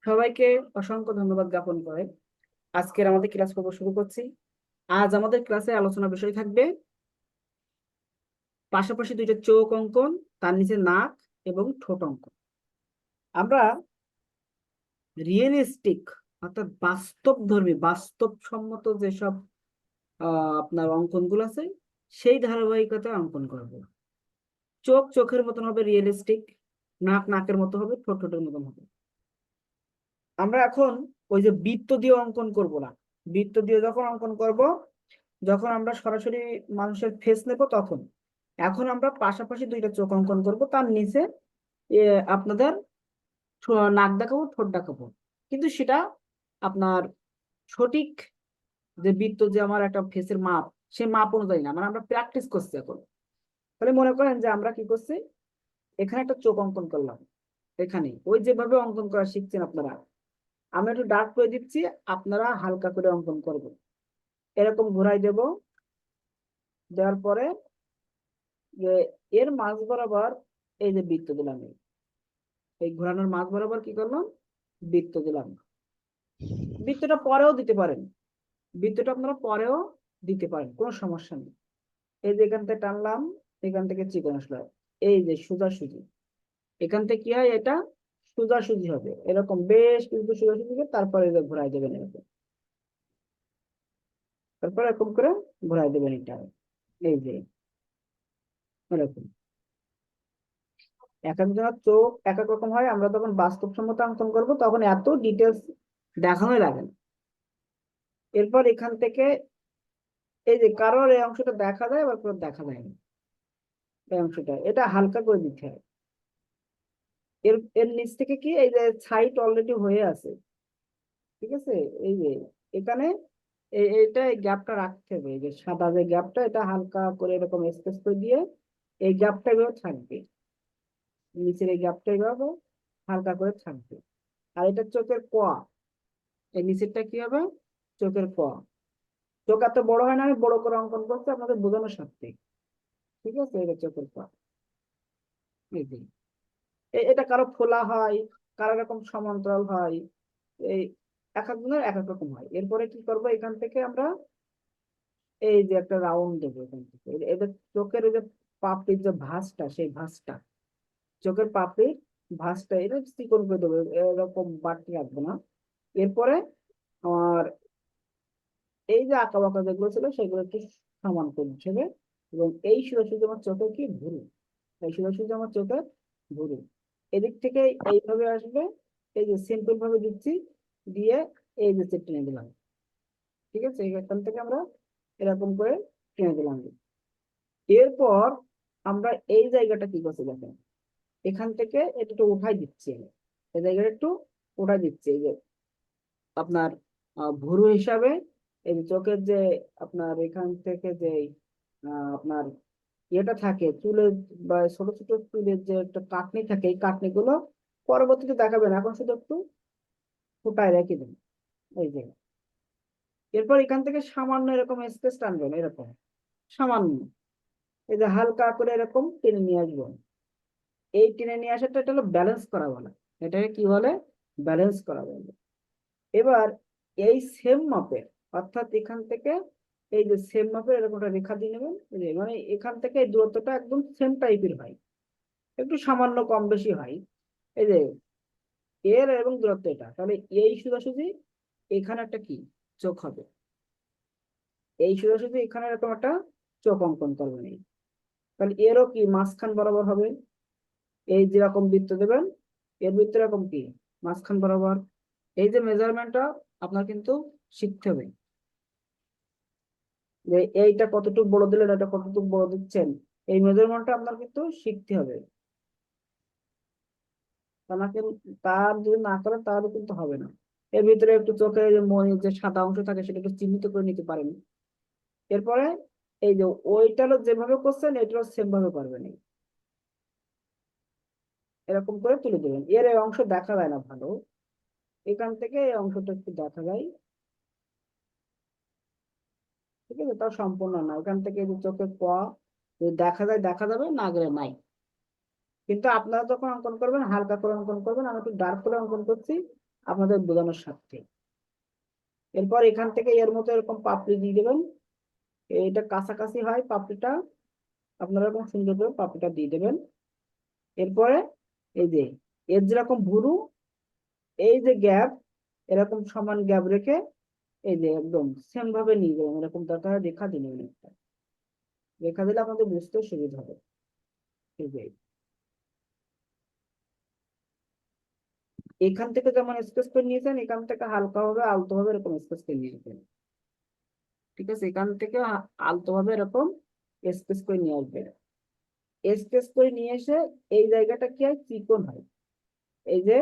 সবাইকে অসংখ্য ধন্যবাদ জ্ঞাপন করে আজকের আমাদের ক্লাস পর্ব শুরু করছি। আজ আমাদের ক্লাসে আলোচনা বিষয় থাকবে পাশাপাশি দুইটা চোখ অঙ্কন, তার নিচে নাক এবং ঠোঁট অঙ্কন। আমরা রিয়েলিস্টিক অর্থাৎ বাস্তবধর্মী বাস্তবসম্মত যেসব আপনার অঙ্কনগুলো আছে সেই ধারাবাহিকতায় অঙ্কন করব। চোখ চোখের মতন হবে রিয়েলিস্টিক, নাক নাকের মতো হবে, ঠোঁট ঠোঁটের মতন হবে। আমরা এখন ওই যে বৃত্ত দিয়ে অঙ্কন করব না। বৃত্ত দিয়ে যখন অঙ্কন করব, যখন আমরা সরাসরি মানুষের ফেস নেব তখন। এখন আমরা পাশাপাশি দুইটা চোখ অঙ্কন করব, তার নিচে আপনাদের নাক দেখাবো, ঠোঁট দেখাবো। কিন্তু সেটা আপনার সঠিক যে বৃত্ত যে আমার একটা ফেসের মাপ, সে মাপ অনুযায়ী না, মানে আমরা প্র্যাকটিস করছি এখন। তাহলে মনে করেন যে আমরা কি করছি, এখানে একটা চোখ অঙ্কন করলাম, এখানে ওই যেভাবে অঙ্কন করা শিখছেন আপনারা, আমি একটু ডার্ক করে দিচ্ছি, আপনারা হালকা করে অঙ্কন করবেন। এরকম ঘোরাই দেব, দেওয়ার পরে যে এর মাঝ বরাবর এই যে বৃত্ত দিলাম, এই ঘোরানোর মাঝ বরাবর কি করলাম, বৃত্ত দিলাম। বৃত্তটা পরেও দিতে পারেন, বৃত্তটা আপনারা পরেও দিতে পারেন, কোনো সমস্যা নেই। এই যে এখান থেকে টানলাম, এখান থেকে চিকন আসলো, এই যে সোজাসুজি, এখান থেকে কি হয়, এটা সোজাসুজি হবে, এরকম বেশ কিন্তু সোজাসুজি হবে। তারপরে ঘোরাই দেবেন এরকম, তারপর এরকম করে ঘোরাই দেবেন এটা, এই যে এরকম। এক একজনের চোখ এক এক রকম হয়, আমরা যখন বাস্তবসম্মত অঙ্কন করবো তখন এত ডিটেলস দেখানোই লাগে না। এরপর এখান থেকে এই যে কারোর এই অংশটা দেখা যায়, আবার কারোর দেখা যায় না, এই অংশটা এটা হালকা করে দিতে হয়। এর এর নিচ থেকে কি এই যে সাইড অলরেডি হয়ে আছে, ঠিক আছে। এই যে এখানে এইটা এই গ্যাপটা রাখতে হবে, এই যে সাদা যে গ্যাপটা, এটা হালকা করে এরকম স্পেস করে দিয়ে এই গ্যাপটা এভাবে থাকবে, নিচের এই গ্যাপটা এভাবে হালকা করে থাকবে। আর এটা চোখের কোয়া, এই নিচেরটা কি হবে, চোখের কোয়া। চোখ এত বড় হয় না, আমি বড় করে অঙ্কন করছি আপনাদের বোঝানোর স্বার্থে, ঠিক আছে। এটা চোখের কোয়া, এই যে এটা কারো ফোলা হয়, কারো এরকম সমান্তরাল হয়, এই এক একজনের এক এক রকম হয়। এরপরে কি করবো, এখান থেকে আমরা এই যে একটা রাউন্ড দেবো এখান থেকে, এদের চোখের এই যে পাপড়ির যে ভাঁজটা, সেই ভাঁজটা, চোখের পাপড়ির ভাঁজটা এটা চিকন করে দেবো, এরকম বাড়তি রাখবো না। এরপরে আমার এই যে আঁকা বাঁকা যেগুলো ছিল সেগুলো একটু সমান করে দিতে হবে। এবং এই সোজাসুজি আমার চোখে কি ভুরু, এই সোজাসুজি আমার চোখের ভুরু, এদিক থেকে এইভাবে আসবে। এই যে সিম্পল ভাবে দিচ্ছি, দিয়ে এই যে টেনে দিলাম, ঠিক আছে। এখান থেকে আমরা এরকম করে টেনে দিলাম। এরপর আমরা এই জায়গাটা কি করছি দেখেন, এখান থেকে এটা একটু উঠাই দিচ্ছি আমি, এই জায়গাটা একটু উঠাই দিচ্ছি, এই যে আপনার ভুরু হিসাবে এই যে চোখের যে আপনার এখান থেকে যে আপনার ইয়েটা থাকে চুলের, বা ছোট ছোট চুলের যে একটা কাটনি থাকে, এই কাটনি গুলো পরবর্তীতে দেখাবেন, এখন শুধু একটু ফুটায় রেখে দিন, এই যে। এরপর এখান থেকে সামান্য এরকম স্পেস টানবেন, এরকম সামান্য, এই যে হালকা করে এরকম টেনে নিয়ে আসবেন। এই টেনে নিয়ে আসাটা, এটা হলো ব্যালেন্স করা বলে, এটাকে কি বলে, ব্যালেন্স করা বলে। এবার এই সেম মাপের, অর্থাৎ এখান থেকে এই যে সেম মাপের এরকম একটা রেখা দিয়ে নেবেন, এই যে মানে এখান থেকে এই দূরত্বটা একদম সেম টাইপের হয়, একটু সামান্য কম বেশি হয়, এই যে এর এবং দূরত্ব এটা, তাহলে এই সোজাসুজি এখানে একটা কি চোখ হবে, এই সোজাসুজি এখানে এরকম একটা চোখ অঙ্কন করবেন এই। তাহলে এরও কি মাঝখান বরাবর হবে, এই যেরকম বৃত্ত দেবেন এর বৃত্ত এরকম কি মাঝখান বরাবর। এই যে মেজারমেন্টটা আপনার কিন্তু শিখতে হবে, যে এইটা কতটুকু বড় দিলেন, এটা কতটুকু বড় দিচ্ছেন, এই মেজারমেন্টটা আপনার কিন্তু শিখতে হবে। তাকে তার যদি না করেন তাহলে কিন্তু হবে না। এর ভিতরে একটু চোখে যে মণির যে সাদা অংশ থাকে সেটা একটু চিহ্নিত করে নিতে পারেন। এরপরে এই যে ওইটারও যেভাবে করছেন এটারও সেম ভাবে পারবেন, এরকম করে তুলে দেবেন। এর এই অংশ দেখা যায় না ভালো, এখান থেকে এই অংশটা একটু দেখা যায়, ঠিক আছে। তাও সম্পূর্ণ না, এখান থেকে এই যে চোখের ক যদি দেখা যায় দেখা যাবে, না গেলে নাই। কিন্তু আপনারা যখন অঙ্কন করবেন হালকা করে অঙ্কন করবেন, আমি একটু ডার্ক করে অঙ্কন করছি, আপনাদের বোঝানোর স্বার্থে। এরপর এখান থেকে এর মতো এরকম পাপড়ি দিয়ে দেবেন, এটা কাছাকাছি হয় পাপড়িটা, আপনারা এরকম সুন্দর করে পাপড়িটা দিয়ে দেবেন। এরপরে এই যে এর যেরকম ভুরু, এই যে গ্যাপ, এরকম সমান গ্যাপ রেখে এই যে একদম সেম ভাবে নিয়ে যাবেন, এরকম দরকার রেখা দিলেন একটা, রেখা দিলে আপনাদের বুঝতে সুবিধা হবে। এই যে এখান থেকে যেমন স্কেচ করে নিয়েছেন, এখান থেকে হালকা ভাবে আলতো ভাবে এরকম স্কেচ করে নিয়েছেন, ঠিক আছে? এখান থেকে আলতো ভাবে এরকম স্কেচ করে নিয়ে আসবেন। স্কেচ করে নিয়ে এসে এই জায়গাটা কি হয়, চিকন হয়। এই যে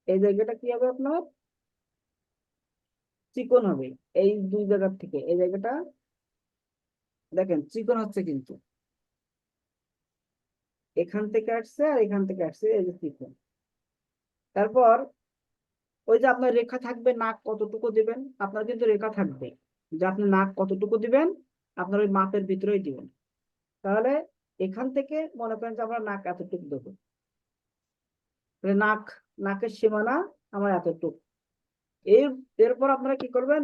এই জায়গাটা কি হবে আপনার, চিকন হবে। এই দুই জায়গার থেকে এই জায়গাটা দেখেন চিকন হচ্ছে, কিন্তু এখান থেকে আসছে আর এখান থেকে আসছে, এই যে চিকন। তারপর ওই যে আপনার রেখা থাকবে, নাক কতটুকু দিবেন, আপনার কিন্তু রেখা থাকবে যে আপনি নাক কতটুকু দিবেন, আপনার ওই মাপের ভিতরেই দিবেন। তাহলে এখান থেকে মনে করেন যে আমরা নাক এতটুকু দেবো, তাহলে নাকের সীমানা আমার এতটুকু। এর এরপর আপনারা কি করবেন,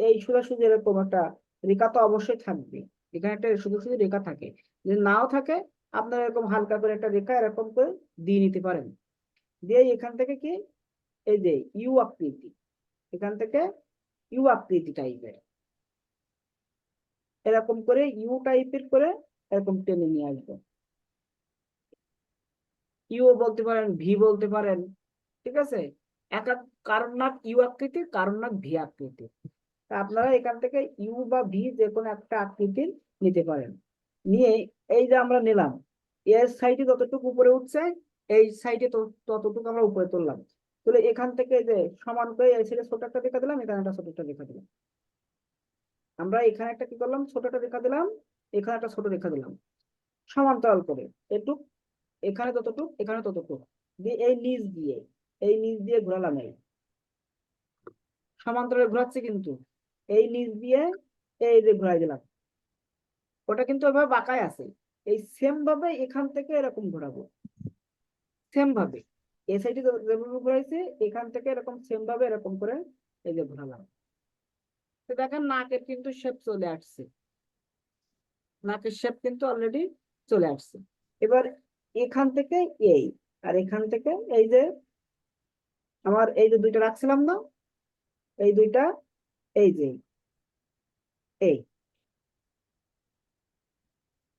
এই সোজাসুজি এরকম একটা রেখা তো অবশ্যই থাকবে, এখানে একটা সোজাসুজি রেখা থাকে। যদি নাও থাকে, আপনারা এরকম হালকা করে একটা রেখা এরকম করে দিয়ে নিতে পারেন। দিয়ে এখান থেকে কি, এই যে ইউ আকৃতি, এখান থেকে ইউ আকৃতি টাইপের এরকম করে ইউ টাইপের করে এরকম টেনে নিয়ে আসবে। ইউ বলতে পারেন, ভি বলতে পারেন, ঠিক আছে? এক এক, কারোর নাক ইউ আকৃতির, কারোর নাক ভি আকৃতির। তা আপনারা এখান থেকে ইউ বা ভি যে কোনো একটা আকৃতির নিতে পারেন। নিয়ে এই যে আমরা নিলাম, এর সাইডে যতটুকু উপরে উঠছে, এই সাইডে ততটুকু আমরা উপরে তুললাম। তুলে এখান থেকে যে সমান করে এই সাইডে ছোট একটা রেখা দিলাম, এখানে একটা ছোট একটা রেখা দিলাম। আমরা এখানে একটা কি করলাম, ছোট একটা রেখা দিলাম, এখানে একটা ছোট রেখা দিলাম, সমান্তরাল করে এটুক, এখানে ততটুক, এখানে ততটুক দিয়ে এই নিচ দিয়ে ঘোরালাম, এই সমান্তরালে ঘোরাচ্ছে কিন্তু, এই নিচ দিয়ে এই যে ঘোরাই দিলাম, ওটা কিন্তু এভাবে বাঁকায় আছে। এই সেম ভাবে এখান থেকে এরকম ঘোরাবো, সেম ভাবে এই সাইডে যেভাবে ঘোরাইছে, এখান থেকে এরকম সেম ভাবে এরকম করে এই যে ঘোরালাম। তো দেখেন নাকের কিন্তু শেপ চলে আসছে, নাকের শেপ কিন্তু অলরেডি চলে আসছে। এবার এখান থেকে এই, আর এখান থেকে এই যে আমার এই যে দুইটা রাখছিলাম না, এই দুইটা, এই যে এই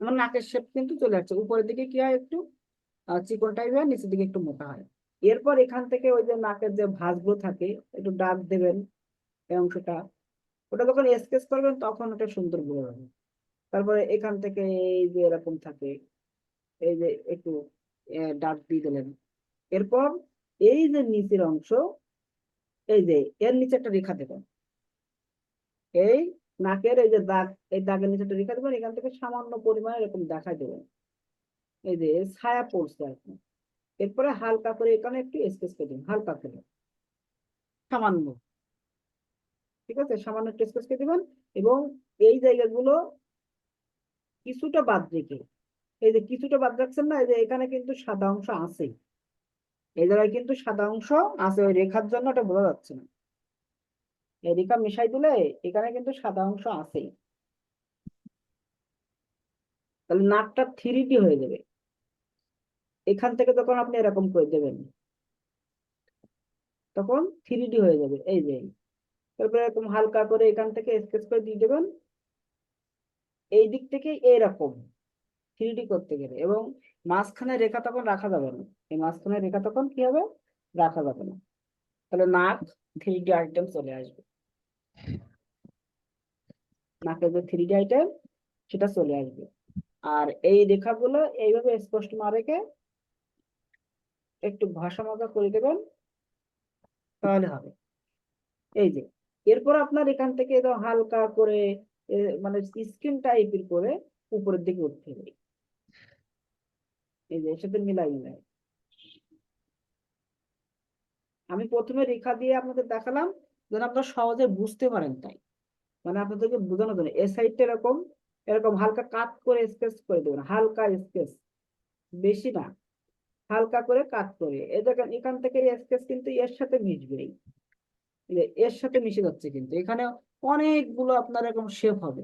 আমার নাকের শেপ কিন্তু চলে আসছে। উপরের দিকে কি হয়, একটু চিকন টাইপের, নিচের দিকে একটু মোটা হয়। এরপর এখান থেকে ওই যে নাকের যে ভাঁজগুলো থাকে, একটু দাগ দেবেন এই অংশটা, ওটা যখন স্কেচ করবেন তখন ওটা সুন্দর বোঝা যাবে। তারপরে এখান থেকে এই যে এরকম থাকে, এই যে একটু দাগ দিয়ে দিলেন। এরপর এই যে নিচের অংশ, এই যে এর নিচে একটা রেখা দেবেন, এই নাকের এই যে দাগ, এই দাগের নিচে একটা রেখা দেবেন, এখান থেকে সামান্য পরিমাণে এরকম দেখা দেবেন, এই যে ছায়া পড়ছে আর কি। এরপরে হালকা করে এখানে একটু স্কেচ করে দিন, হালকা করে, সামান্য, ঠিক আছে? সামান্য একটু স্কেচ করে দিবেন। এবং এই জায়গাগুলো কিছুটা বাদ রেখে, এই যে কিছুটা বাদ রাখছেন না, এই যে এখানে কিন্তু সাদা অংশ আছে, এই জায়গায় কিন্তু সাদা অংশ আছে, ওই রেখার জন্য ওটা বোঝা যাচ্ছে না। এই রেখা মিশাই দিলে এখানে কিন্তু সাদা অংশ আছে, তাহলে নাকটা 3D হয়ে যাবে। এখান থেকে যখন আপনি এরকম করে দেবেন, তখন 3D হয়ে যাবে। এই যে তারপরে এরকম হালকা করে এখান থেকে স্কেচ করে দিয়ে দেবেন, এই দিক থেকে এরকম 3D করতে গেলে। এবং মাঝখানে রেখা তখন রাখা যাবে না, এই মাঝখানে রেখা তখন কি হবে, রাখা যাবে না। তাহলে নাক 3D আইটেম চলে আসবে, নাকের যে 3D আইটেম সেটা চলে আসবে। আর এই রেখাগুলো এইভাবে স্পষ্ট না রেখে একটু ঘষা মাজা করে দেবেন, তাহলে হবে। এই যে এরপর আপনার এখান থেকে হালকা করে মানে স্কিন টাইপের করে উপরের দিকে উঠতে হবে, এই যে এর সাথে মিলাই মিলাই। আমি প্রথমে রেখা দিয়ে আপনাদের দেখালাম যেন আপনারা সহজে বুঝতে পারেন, তাই মানে আপনাদেরকে বোঝানোর জন্য। এই সাইডটা এরকম এরকম হালকা কাট করে স্কেচ করে দেবেন, হালকা স্কেচ, বেশি না। হালকা করে কাট করে, এই দেখেন এখান থেকে স্কেচ কিন্তু এর সাথে মিশবেই, এর সাথে মিশে যাচ্ছে, কিন্তু এখানে অনেকগুলো আপনার এরকম শেপ হবে।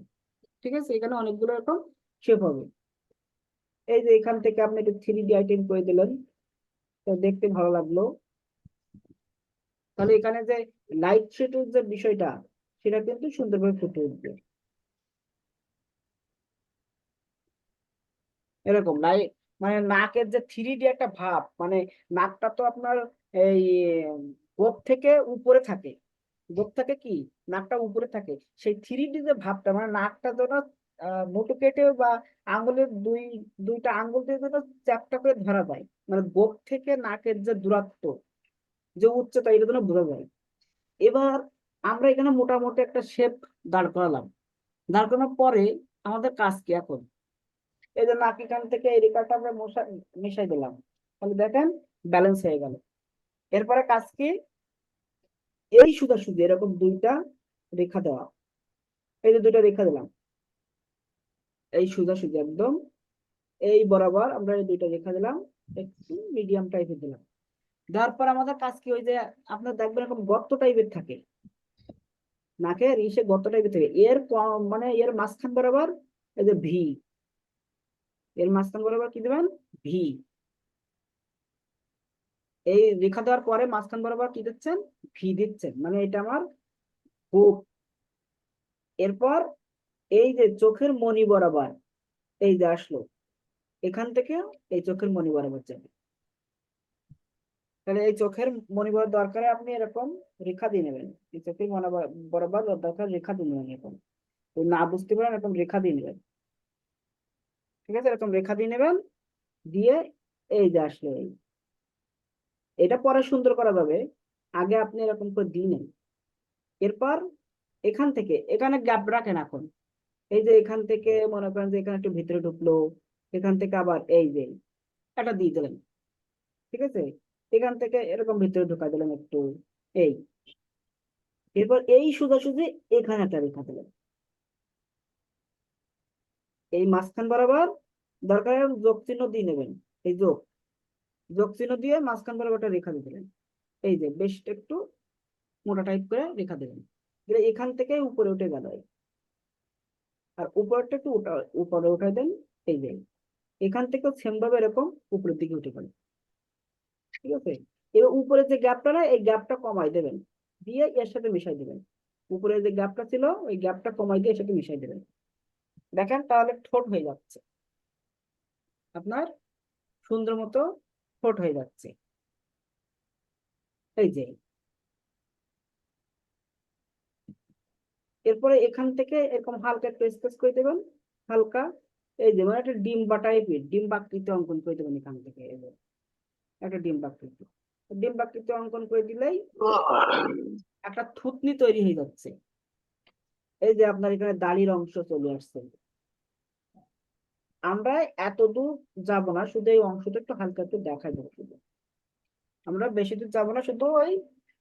ঠিক আছে, এখানে অনেকগুলো এরকম শেপ হবে। এই যে এখান থেকে আপনি একটু 3D আইটেম করে দিলেন, তো দেখতে ভালো লাগলো। তাহলে এখানে যে লাইট শেডের যে বিষয়টা, সেটা কিন্তু সুন্দরভাবে ফুটে উঠবে। এরকম লাইট, মানে নাকের যে 3D একটা ভাব, মানে নাকটা তো আপনার এই গোপ থেকে উপরে থাকে, গোপ থাকে কি, নাকটা উপরে থাকে, সেই 3D যে ভাবটা, মানে নাকটা যেন মোটু কেটে বা আঙ্গুলের দুইটা আঙ্গুল দিয়ে যেন চ্যাপটা করে ধরা যায়, মানে গোপ থেকে নাকের যে দূরত্ব, যে উচ্চতা, এটা যেন বোঝা যায়। এবার আমরা এখানে মোটামুটি একটা শেপ দাঁড় করালাম, দাঁড় করানোর পরে আমাদের কাজ কি এখন? এই যে নাক এখান থেকে এই রেখাটা আমরা মিশাই দিলাম, তাহলে দেখেন ব্যালেন্স হয়ে গেল। এরপরে কাজ কি? এই সোজাসুজি এরকম দুইটা রেখা দেওয়া, এই যে দুইটা রেখা দিলাম, এই সোজাসুজি একদম এই বরাবর আমরা এই দুইটা রেখা দিলাম, একটু মিডিয়াম টাইপের দিলাম। দেওয়ার পর আমাদের কাজ কি, ওই যে আপনার দেখবেন এরকম গর্ত টাইপের থাকে, নাকের ইসে গর্ত টাইপের থাকে, মানে এর মাঝখান বরাবর এই যে ভি, এর মাঝখান বরাবর কি দেবেন? ভি। এই রেখা দেওয়ার পরে মাঝখান বরাবর কি দিচ্ছেন? ভি দিচ্ছেন, মানে এটা আমার হুক। এরপর এই যে চোখের মনি বরাবর, এই যে আসলো, এখান থেকে এই চোখের মনি বরাবর যাবে। তাহলে এই চোখের মনি বরাবর দরকারে আপনি এরকম রেখা দিয়ে নেবেন, এই চোখের মনি বরাবর দরকার রেখা দিয়ে নেবেন এরকম। তো না বুঝতে পারেন এরকম রেখা দিয়ে নেবেন। ঠিক আছে, এরকম রেখা দিয়ে নেবেন, দিয়ে এই যে আসলো এই, এটা পরে সুন্দর করা যাবে, আগে আপনি এরকম করে দিয়ে নেন। এরপর এখান থেকে এখানে গ্যাপ রাখেন এখন, এই যে এখান থেকে মনে করেন যে এখানে একটু ভিতরে ঢুকলো, এখান থেকে আবার এই যে এটা দিয়ে দিলেন। ঠিক আছে, এখান থেকে এরকম ভিতরে ঢুকা দিলাম একটু, এই, এরপর এই সোজাসুজি এখানে একটা রেখা দিলেন, এই মাঝখান বরাবর দরকার যোগ চিহ্ন দিয়ে নেবেন, এই যোগ, যোগ চিহ্ন দিয়ে মাঝখান বরাবর একটা রেখা দিয়ে দিলেন, এই যে বেশ একটু মোটা টাইপ করে রেখা দিলেন, দিলে এখান থেকে উপরে উঠে গেল, আর উপরটা একটু উপরে উঠাই দেন, এই যে এখান থেকেও সেম ভাবে এরকম উপরের দিকে উঠে গেল। ঠিক আছে, এবার উপরে যে গ্যাপটা না, এই গ্যাপটা কমাই দেবেন, দিয়ে এর সাথে মিশাই দেবেন, উপরে যে গ্যাপটা ছিল ওই গ্যাপটা কমাই দিয়ে এর সাথে মিশাই দেবেন। দেখেন তাহলে ঠোঁট হয়ে যাচ্ছে আপনার, সুন্দর মতো ঠোঁট হয়ে যাচ্ছে। এই যে এরপরে এখান থেকে এরকম হালকা একটু স্কেচ করে দেবেন, হালকা, এই যে মানে একটা ডিম্বা টাইপের ডিম্বাকৃতি অঙ্কন করে দেবেন এখান থেকে, এই যে একটা ডিম্বাকৃতি, ডিম্বাকৃতি অঙ্কন করে দিলেই একটা থুতনি তৈরি হয়ে যাচ্ছে। এই যে আপনার এখানে দাড়ির অংশ চলে আসছে। আমরা এত দূর যাবো না, শুধু এই অংশটা একটু হালকা একটু দেখা যাবে শুধু, আমরা বেশি দূর যাবো না, শুধু ওই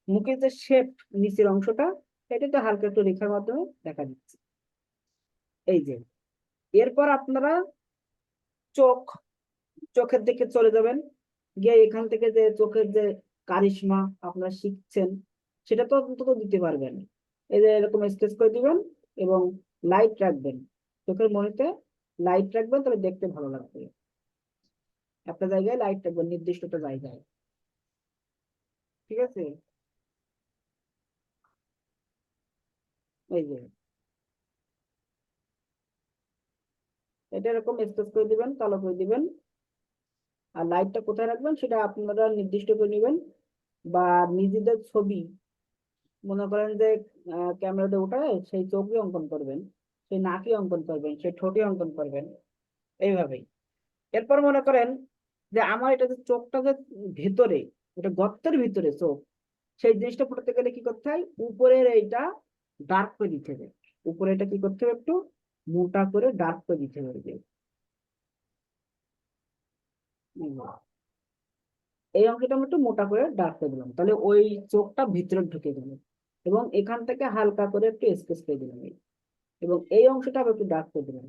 মুখের যে শেপ, নিচের অংশটা, এটা একটু হালকা একটু রেখার মাধ্যমে দেখা দিচ্ছে। এই যে এরপর আপনারা চোখ, চোখের দিকে চলে যাবেন, গিয়ে এখান থেকে যে চোখের যে কারিশমা আপনারা শিখছেন, সেটা তো অন্তত দিতে পারবেন। এই যে এরকম স্কেচ করে দিবেন এবং লাইট রাখবেন, চোখের মনিতে লাইট রাখবেন, তাহলে দেখতে ভালো লাগবে। একটা জায়গায় লাইট রাখবেন, নির্দিষ্ট একটা জায়গায়। ঠিক আছে, এই যে এটা এরকম স্কেচ করে দিবেন, কালো করে দিবেন, আর লাইটটা কোথায় রাখবেন সেটা আপনারা নির্দিষ্ট করে নেবেন, বা নিজেদের ছবি মনে করেন যে ক্যামেরাতে উঠায় সেই চোখই অঙ্কন করবেন, সেই নাকই অঙ্কন করবেন, সেই ঠোঁটই অঙ্কন করবেন, এইভাবেই। এরপর মনে করেন যে আমার এটা যে চোখটা যে ভেতরে, এটা গর্তের ভিতরে চোখ, সেই জিনিসটা ফুটাতে গেলে কি করতে হয়, উপরের এইটা ডার্ক করে দিতে হবে, উপরে এটা কি করতে হবে, একটু মোটা করে ডার্ক করে দিতে হবে। এই অংশটা আমি একটু মোটা করে ডার্ক করে দিলাম, তাহলে ওই চোখটা ভিতরে ঢুকে গেল, এবং এখান থেকে হালকা করে একটু স্কেচ করে দিলাম এবং এই অংশটা আবার একটু ডার্ক করে দিলাম,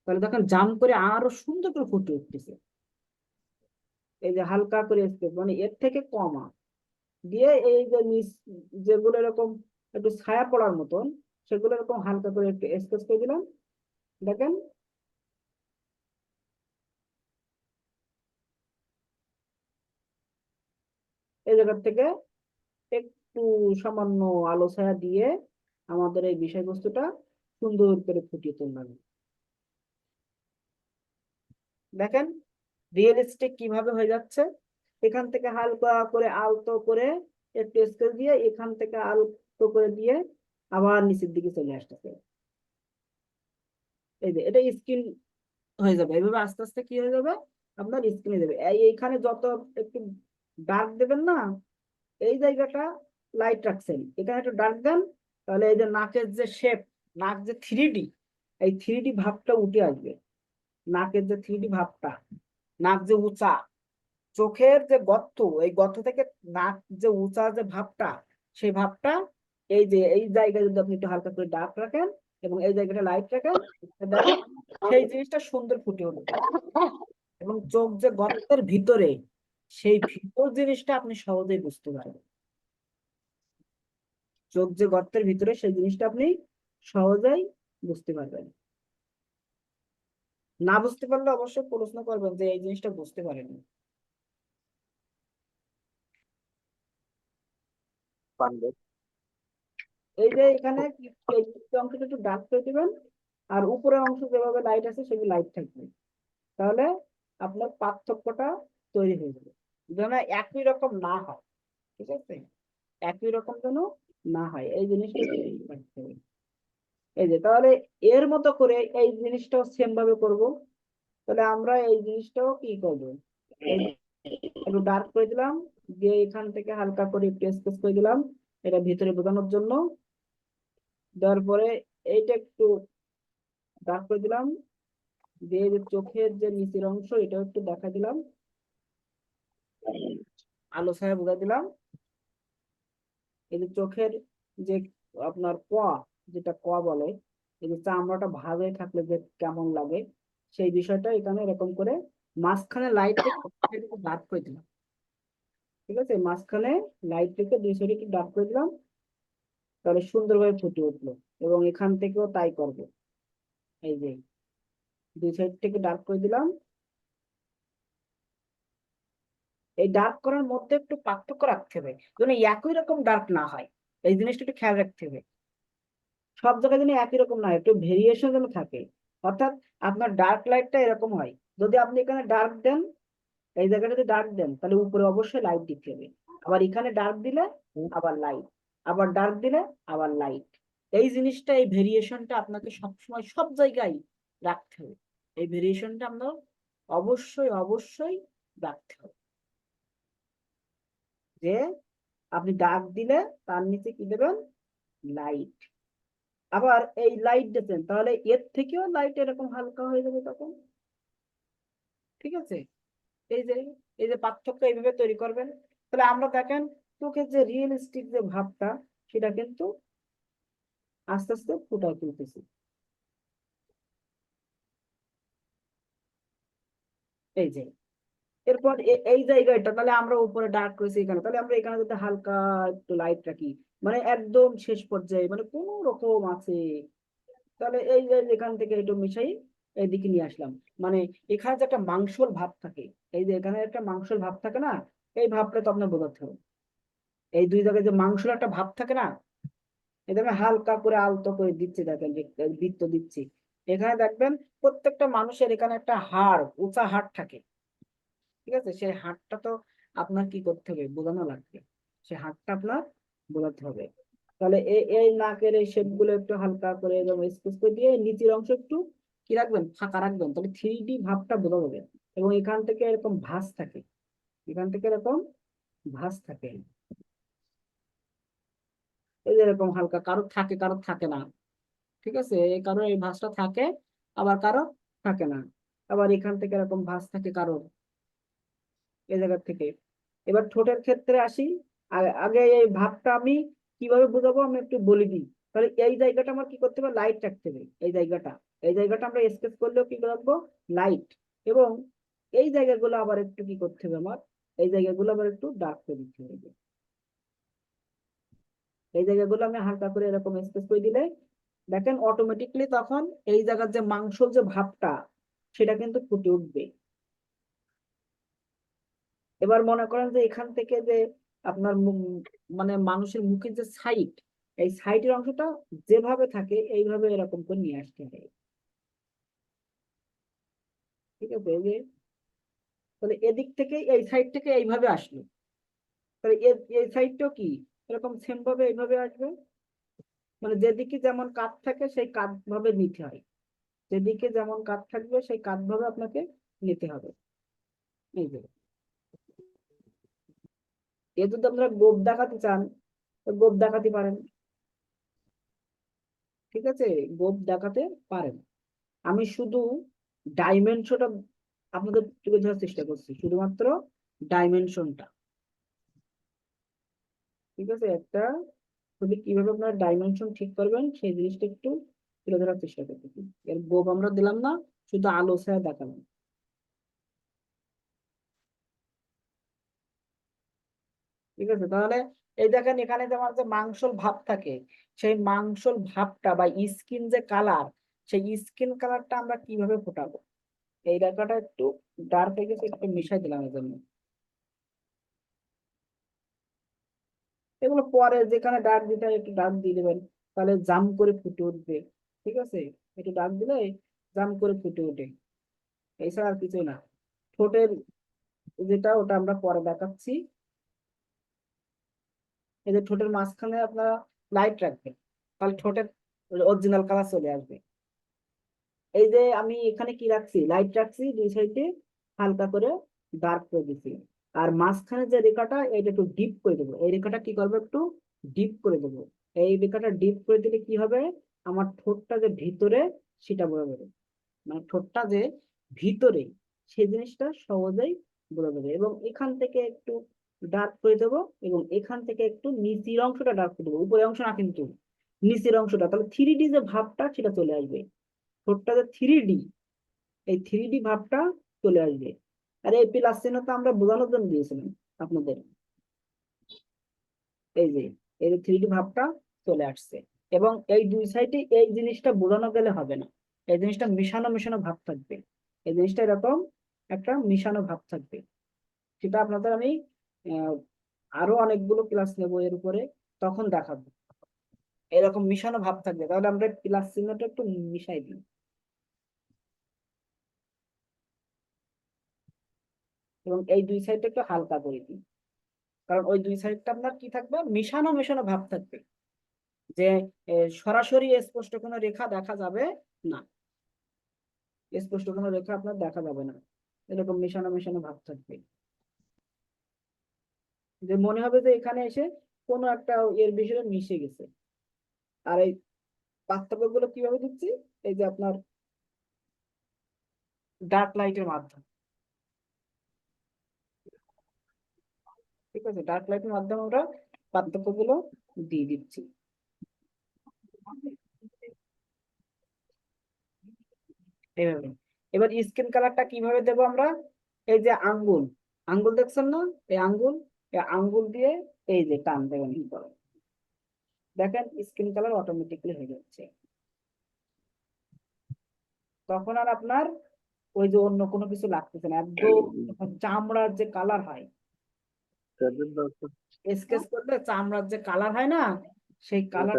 তাহলে দেখেন জাম করে আরো সুন্দর করে ফুটে উঠতেছে। এই যে হালকা করে স্কেচ, মানে এর থেকে কমা দিয়ে এই যে নিচ যেগুলো এরকম একটু ছায়া পড়ার মতন, সেগুলো এরকম হালকা করে একটু স্কেচ করে দিলাম। দেখেন এই জায়গা থেকে একটু সামান্য আলো ছায়া দিয়ে আমাদের এই বিষয়বস্তুটা সুন্দর করে ফুটিয়ে তুললাম। দেখেন রিয়েলিস্টিক কিভাবে হয়ে যাচ্ছে। এখান থেকে হালকা করে আলতো করে একটু স্কেচ দিয়ে, এখান থেকে আলতো করে দিয়ে আবার নিচের দিকে চলে আসতেছে। এই যে এটা স্কিন হয়ে যাবে, এইভাবে আস্তে আস্তে কি হয়ে যাবে, আপনার স্কিনে যাবে। এইখানে যত একটু ডার্ক দেবেন না, এই জায়গাটা লাইট রাখছেন, এখানে একটু ডার্ক দেন, তাহলে এই যে নাকের যে শেপ, নাক যে 3D, এই 3D ভাবটা উঠে আসবে। নাকের যে 3D ভাবটা, নাক যে উঁচা, চোখের যে গর্ত, এই গর্ত থেকে নাক যে উঁচা যে ভাবটা, সেই ভাবটা এই যে এই জায়গায় যদি আপনি একটু হালকা করে ডার্ক রাখেন এবং এই জায়গাটা লাইট রাখেন, দেখেন সেই জিনিসটা সুন্দর ফুটে উঠবে। এবং চোখ যে গর্তের ভিতরে, সেই ভিতর জিনিসটা আপনি সহজেই বুঝতে পারবেন। চোখ যে গর্তের ভিতরে, সেই জিনিসটা আপনি সহজেই বুঝতে পারবেন। না বুঝতে পারলে অবশ্যই প্রশ্ন করবেন যে এই জিনিসটা বুঝতে পারেনি। এই যে এখানে এই অংশটা একটু ডার্ক করে দিবেন, আর উপরের অংশ যেভাবে লাইট আছে সেগুলো লাইট থাকবে, তাহলে আপনার পার্থক্যটা তৈরি হয়ে যাবে, যেন একই রকম না হয়। ঠিক আছে, একই রকম যেন না হয়, এই জিনিসটা একটু রাখতে হবে। এই যে তাহলে এর মতো করে এই জিনিসটাও সেম ভাবে করব। তাহলে আমরা এই জিনিসটাও কি করব, এই একটু ডার্ক করে দিলাম, দিয়ে এখান থেকে হালকা করে একটু স্কেচ করে দিলাম এটা ভিতরে বোঝানোর জন্য। দেওয়ার পরে এইটা একটু ডার্ক করে দিলাম, দিয়ে যে চোখের যে নিচের অংশ এটাও একটু দেখা দিলাম, আলো ছায়া বোঝা দিলাম। এই যে চোখের যে আপনার যেটা বলে, এই যে চামড়াটা ভাবে থাকলে যে কেমন লাগে, সেই বিষয়টা এখানে এরকম করে মাঝখানে লাইট একটু ডার্ক করে দিলাম। ঠিক আছে, মাঝখানে লাইট থেকে দুই সাইডে একটু ডার্ক করে দিলাম, তাহলে সুন্দরভাবে ফুটে উঠলো। এবং এখান থেকেও তাই করব, এই যে দুই সাইড থেকে ডার্ক করে দিলাম। এই ডার্ক করার মধ্যে একটু পার্থক্য রাখতে হবে, যেন একই রকম ডার্ক না হয়, এই জিনিসটা একটু খেয়াল রাখতে হবে। সব জায়গায় যেন একই রকম না হয়, একটু ভেরিয়েশন যেন থাকে। অর্থাৎ আপনার ডার্ক লাইটটা এরকম হয়, যদি আপনি এখানে ডার্ক দেন, এই জায়গাটা যদি ডার্ক দেন, তাহলে উপরে অবশ্যই লাইট দিতে হবে। আবার এখানে ডার্ক দিলে আবার লাইট, আবার ডার্ক দিলে আবার লাইট। এই জিনিসটা, এই ভেরিয়েশনটা আপনাকে সবসময় সব জায়গায় রাখতে হবে। এই ভেরিয়েশনটা আমরা অবশ্যই অবশ্যই রাখতে হবে, যে আপনি ডার্ক দিলে তার নিচে কি দেবেন, লাইট। আবার এই লাইট দিচ্ছেন, তাহলে এর থেকেও লাইট এরকম হালকা হয়ে যাবে তখন। ঠিক আছে, এই যে এই যে পার্থক্য এইভাবে তৈরি করবেন। তাহলে আমরা দেখেন চোখের যে রিয়েলিস্টিক যে ভাবটা, সেটা কিন্তু আস্তে আস্তে ফুটায় তুলতেছি। এই যে এরপর এই জায়গাটা তাহলে আমরা উপরে ডার্ক করেছি এখানে, তাহলে আমরা এখানে যদি হালকা একটু লাইট রাখি, মানে একদম শেষ পর্যায়ে মানে কোন রকম আছে, তাহলে এই যে এখান থেকে একটু মিশাই এইদিকে নিয়ে আসলাম। মানে এখানে যে একটা মাংসল ভাব থাকে, এই যে এখানে একটা মাংসল ভাব থাকে না, এই ভাবটা তো আপনার বোঝাতে হবে। এই দুই জায়গায় যে মাংসল একটা ভাব থাকে না, এটা আমি হালকা করে আলতো করে দিচ্ছি, দেখেন যে বৃত্ত দিচ্ছি। এখানে দেখবেন প্রত্যেকটা মানুষের এখানে একটা হাড়, উঁচা হাড় থাকে। ঠিক আছে, সেই হাড়টা তো আপনার কি করতে হবে, বোঝানো লাগবে। সেই হাড়টা আপনার বোঝাতে হবে। তাহলে এই নাকের এই শেপ গুলো একটু হালকা করে এবং স্কেচ করে দিয়ে নিচের অংশ একটু কি রাখবেন, ফাঁকা রাখবেন, তাহলে 3D ভাবটা বোঝা যাবে। এবং এখান থেকে এরকম ভাঁজ থাকে, এখান থেকে এরকম ভাঁজ থাকে। এই যে এরকম হালকা কারো থাকে, কারো থাকে না। ঠিক আছে, এই কারো এই ভাঁজটা থাকে, আবার কারো থাকে না। আবার এখান থেকে এরকম ভাঁজ থাকে কারো, এই জায়গা থেকে। এবার ঠোঁটের ক্ষেত্রে আসি। আগে এই ভাবটা আমি কিভাবে বোঝাবো আমি একটু বলে দিই। তাহলে এই জায়গাটা আমার কি করতে হবে, লাইট রাখতে হবে। এই জায়গাটা আমরা স্কেচ করলেও কি রাখবো, লাইট। এবং এই জায়গাগুলো আবার একটু কি করতে হবে আমার, এই জায়গাগুলো আবার একটু ডার্ক করে দিতে হবে। এই জায়গাগুলো আমি হালকা করে এরকম স্পেস করে দিলে দেখেন অটোমেটিকলি তখন এই জায়গার যে মাংসল যে ভাবটা সেটা কিন্তু ফুটে উঠবে। এবার মনে করেন যে এখান থেকে যে আপনার মানে মানুষের মুখের যে সাইড, এই সাইডের অংশটা যেভাবে থাকে এইভাবে এরকম করে নিয়ে আসতে হবে। ঠিক আছে, এই যে তাহলে এদিক থেকে এই সাইড থেকে এইভাবে আসলো, তাহলে এই সাইডটাও কি এরকম সেম ভাবে এইভাবে আসবে। মানে যেদিকে যেমন কাত থাকে সেই কাত ভাবে নিতে হয়, যেদিকে যেমন কাত থাকবে সেই কাত ভাবে আপনাকে নিতে হবে। এই যে এ যদি আপনারা গোপ দেখাতে চান তো গোপ দেখাতে পারেন, ঠিক আছে, গোপ দেখাতে পারেন। আমি শুধু ডাইমেনশনটা আপনাদের তুলে ধরার চেষ্টা করছি, শুধুমাত্র ডাইমেনশনটা। ঠিক আছে, একটা ছবি কিভাবে আপনারা ডাইমেনশন ঠিক করবেন সেই জিনিসটা একটু তুলে ধরার চেষ্টা করতেছি। এর গোপ আমরা দিলাম না, শুধু আলো ছায়া দেখালাম। ঠিক আছে, তাহলে এই দেখেন এখানে যেমন যে মাংসল ভাব থাকে, সেই মাংসল ভাবটা বা স্কিন যে কালার, সেই স্কিন কালারটা আমরা কিভাবে ফোটাবো। এই রেখাটা একটু ডার্ক হয়ে গেছে, একটু মিশাই দিলাম এই জন্য। এগুলো পরে যেখানে ডার্ক দিতে হয় একটু ডার্ক দিয়ে দেবেন, তাহলে জাম করে ফুটে উঠবে। ঠিক আছে, একটু ডার্ক দিলে জাম করে ফুটে ওঠে, এছাড়া আর কিছুই না। ঠোঁটের যেটা ওটা আমরা পরে দেখাচ্ছি। এই যে ঠোঁটের মাঝখানে আপনারা লাইট রাখবেন, তাহলে ঠোঁটের অরিজিনাল কালার চলে আসবে। এই যে আমি এখানে কি রাখছি, লাইট রাখছি দুই সাইডে, হালকা করে ডার্ক করে দিচ্ছি। আর মাঝখানে যে রেখাটা এটা একটু ডিপ করে দেবো, এই রেখাটা কি করবো একটু ডিপ করে দেবো। এই রেখাটা ডিপ করে দিলে কি হবে, আমার ঠোঁটটা যে ভিতরে সেটা বোঝা যাবে। মানে ঠোঁটটা যে ভিতরে সেই জিনিসটা সহজেই বোঝা যাবে। এবং এখান থেকে একটু ডার্ক করে দেবো, এবং এখান থেকে একটু নিচের অংশটা ডার্ক করে দেবো, উপরের অংশ না কিন্তু নিচের অংশটা, তাহলে 3D যে ভাবটা সেটা চলে আসবে। ঠোঁটটা যে 3D, এই 3D ভাবটা চলে আসবে। আর এই প্লাস চিহ্ন তো আমরা বোঝানোর জন্য দিয়েছিলাম আপনাদের। এই যে এই 3D ভাবটা চলে আসছে। এবং এই দুই সাইডে এই জিনিসটা বোঝানো গেলে হবে না, এই জিনিসটা মিশানো মিশানো ভাব থাকবে। এই জিনিসটা এরকম একটা মিশানো ভাব থাকবে, সেটা আপনাদের আমি আহ, আরো অনেকগুলো ক্লাস নেবো এর উপরে, তখন দেখাবো। এরকম মিশানো ভাব থাকবে, তাহলে আমরা প্লাস চিহ্নটা একটু মিশাই দিই, এবং এই দুই সাইডটা একটু হালকা করে দিই। কারণ ওই দুই সাইডটা আপনার কি থাকবে, মিশানো মিশানো ভাব থাকবে, যে সরাসরি স্পষ্ট কোনো রেখা দেখা যাবে না, স্পষ্ট কোনো রেখা আপনার দেখা যাবে না, এরকম মিশানো মিশানো ভাব থাকবে, যে মনে হবে যে এখানে এসে কোনো একটা এর বিষয়ে মিশে গেছে। আর এই পার্থক্য গুলো কিভাবে দিচ্ছি, এই যে আপনার ডার্ক লাইটের মাধ্যমে। ঠিক আছে, ডার্ক লাইটের মাধ্যমে আমরা পার্থক্য গুলো দিয়ে দিচ্ছি এইভাবে। এবার স্কিন কালারটা কিভাবে দেবো আমরা, এই যে আঙ্গুল, আঙ্গুল দেখছেন না, এই আঙ্গুল, এই আঙ্গুল দিয়ে এই যে টান দেবেন উপরে, দেখেন স্কিন কালার অটোমেটিকলি হয়ে যাচ্ছে। তখন আর আপনার ওই যে অন্য কোনো কিছু লাগতেছে না, একদম যখন চামড়ার যে কালার হয়, স্কেচ করলে চামড়ার যে কালার হয় না, সেই কালার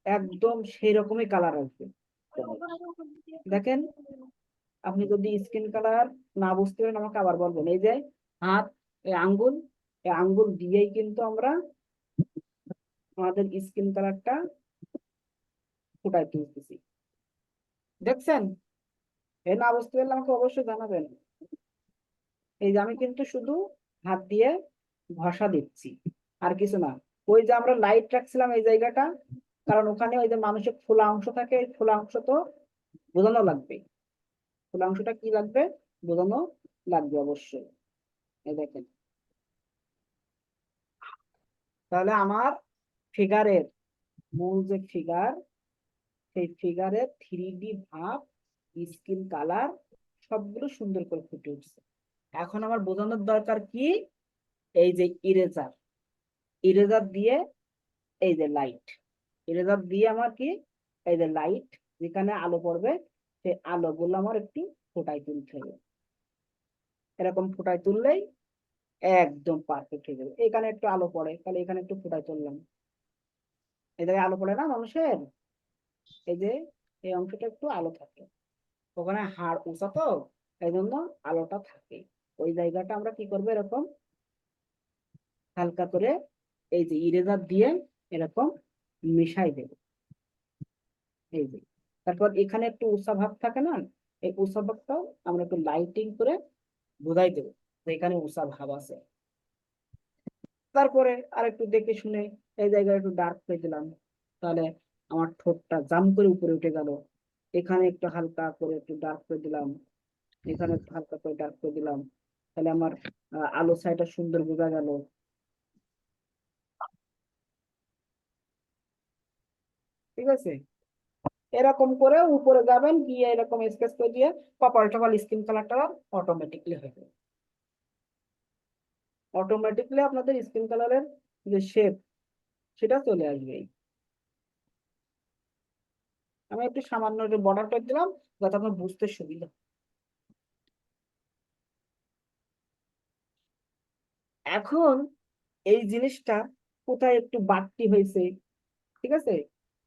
একদম সেই রকমই কালার আসবে। দেখেন, আপনি যদি স্কিন কালার না বুঝতে পারেন আমাকে আবার বলবেন। এই যে হাত, এই আঙ্গুল, এই আঙ্গুল দিয়েই কিন্তু আমরা আমাদের স্কিন কালারটা ফুটাই তুলতেছি। দেখছেন, এ না বুঝতে পারলে আমাকে অবশ্যই জানাবেন। এই যে আমি কিন্তু শুধু হাত দিয়ে ঘষা দিচ্ছি, আর কিছু না। ওই যে আমরা লাইট রাখছিলাম এই জায়গাটা, কারণ ওখানে ওই যে মানুষের খোলা অংশ থাকে, এই খোলা অংশ তো বোঝানো লাগবে, খোলা অংশটা কি লাগবে, বোঝানো লাগবে অবশ্যই। এই দেখেন, তাহলে আমার ফিগারের মূল যে ফিগার, সেই ফিগারের 3D ভাব, স্কিন কালার সবগুলো সুন্দর করে ফুটে উঠছে। এখন আমার বোঝানোর দরকার কি, এই যে ইরেজার, ইরেজার দিয়ে এই যে লাইট, ইরেজার দিয়ে আমার কি, এই যে লাইট, যেখানে আলো পড়বে সেই আলোগুলো আমার একটু ফোটায় তুলতে হবে। এরকম ফোটায় তুললেই একদম পারফেক্ট হয়ে যাবে। এখানে একটু আলো পড়ে, তাহলে এখানে একটু ফোটায় তুললাম। এই জায়গায় আলো পড়ে না মানুষের, এই যে এই অংশটা একটু আলো থাকে, ওখানে হাড় উঁচা তো, এই জন্য আলোটা থাকে। ওই জায়গাটা আমরা কি করবো, এরকম হালকা করে এই যে ইরেজার দিয়ে এরকম মিশাই দেব। এই যে তারপর এখানে একটু উঁচা ভাব থাকে না, এই উঁচা ভাবটাও আমরা একটু লাইটিং করে বোঝাই দেবো যে এখানে উঁচা ভাব আছে। তারপরে আর একটু দেখে শুনে এই জায়গায় একটু ডার্ক করে দিলাম, তাহলে আমার ঠোঁটটা জাম করে উপরে উঠে গেল। এখানে একটু হালকা করে একটু ডার্ক করে দিলাম, এখানে একটু হালকা করে ডার্ক করে দিলাম, তাহলে আমার আলো ছায়াটা সুন্দর বোঝা গেল। ঠিক আছে, এরকম করে উপরে যাবেন, গিয়ে এরকম স্কেচ করে দিয়ে কপাল টপাল স্কিন কালারটা অটোমেটিকলি হয়ে যাবে। অটোমেটিকলি আপনাদের স্কিন কালারের যে শেপ সেটা চলে আসবে। আমি একটু সামান্য একটু বর্ডার করে দিলাম যাতে আপনার বুঝতে সুবিধা। এখন এই জিনিসটা কোথায় একটু বাড়তি হয়েছে, ঠিক আছে,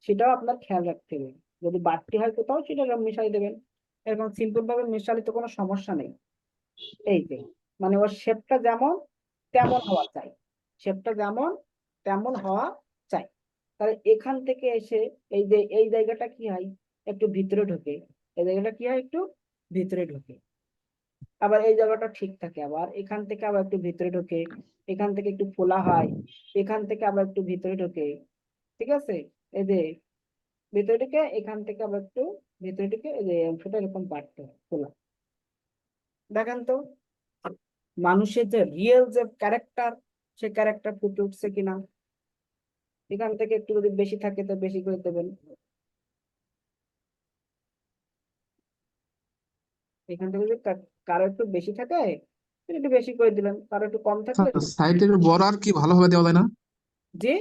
সেটাও আপনার খেয়াল রাখতে হবে। যদি বাড়তি হয় কোথাও সেটা মিশাই দেবেন। এরকম সিম্পল ভাবে মেশালে তো কোনো সমস্যা নেই। এই যে মানে ওর শেপটা যেমন তেমন হওয়া চাই, শেপটা যেমন তেমন হওয়া চাই। তাহলে এখান থেকে এসে এই যে এই জায়গাটা কি হয়, একটু ভিতরে ঢোকে, এই জায়গাটা কি হয় একটু ভিতরে ঢোকে, আবার এই জায়গাটা ঠিক থাকে, আবার এখান থেকে আবার একটু ভিতরে ঢোকে, এখান থেকে একটু ফোলা হয়, এখান থেকে আবার একটু ভিতরে ঢোকে। ঠিক আছে, এই যে ভিতরে ঢুকে এখান থেকে আবার একটু ভিতরে ঢুকে এই যে অংশটা এরকম বাড়তে হয় ফোলা। দেখেন তো মানুষের যে রিয়েল যে ক্যারেক্টার, সে ক্যারেক্টার ফুটে উঠছে কিনা। এখান থেকে একটু যদি বেশি থাকে তো বেশি করে দেবেন, এখান থেকে যদি কারো একটু বেশি থাকে তাহলে একটু বেশি করে দিলেন, কারো একটু কম থাকলে সাইডের বর্ডার কি ভালোভাবে দেওয়া যায় না? যে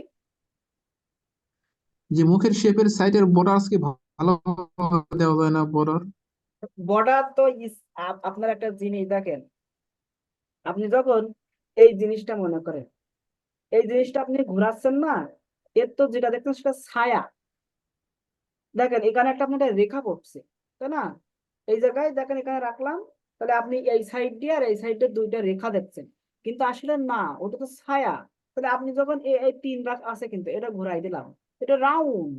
যে মুখের শেপের সাইডের বর্ডার কি ভালোভাবে দেওয়া যায় না বর্ডার? বর্ডার তো আপনার একটা জিনিস দেখেন, আপনি যখন এই জিনিসটা মনে করেন, এই জিনিসটা আপনি ঘোরাচ্ছেন না, এর তো যেটা দেখছেন সেটা ছায়া। দেখেন এখানে একটা আপনার রেখা পড়ছে, তাই না, এই জায়গায় দেখেন এখানে রাখলাম, তাহলে আপনি এই সাইড দিয়ে আর এই সাইডে দুইটা রেখা দেখছেন, কিন্তু আসলে না, ওটা তো ছায়া। তাহলে আপনি যখন এই তিন রাখ আছে কিন্তু এটা ঘুরাই দিলাম, এটা রাউন্ড,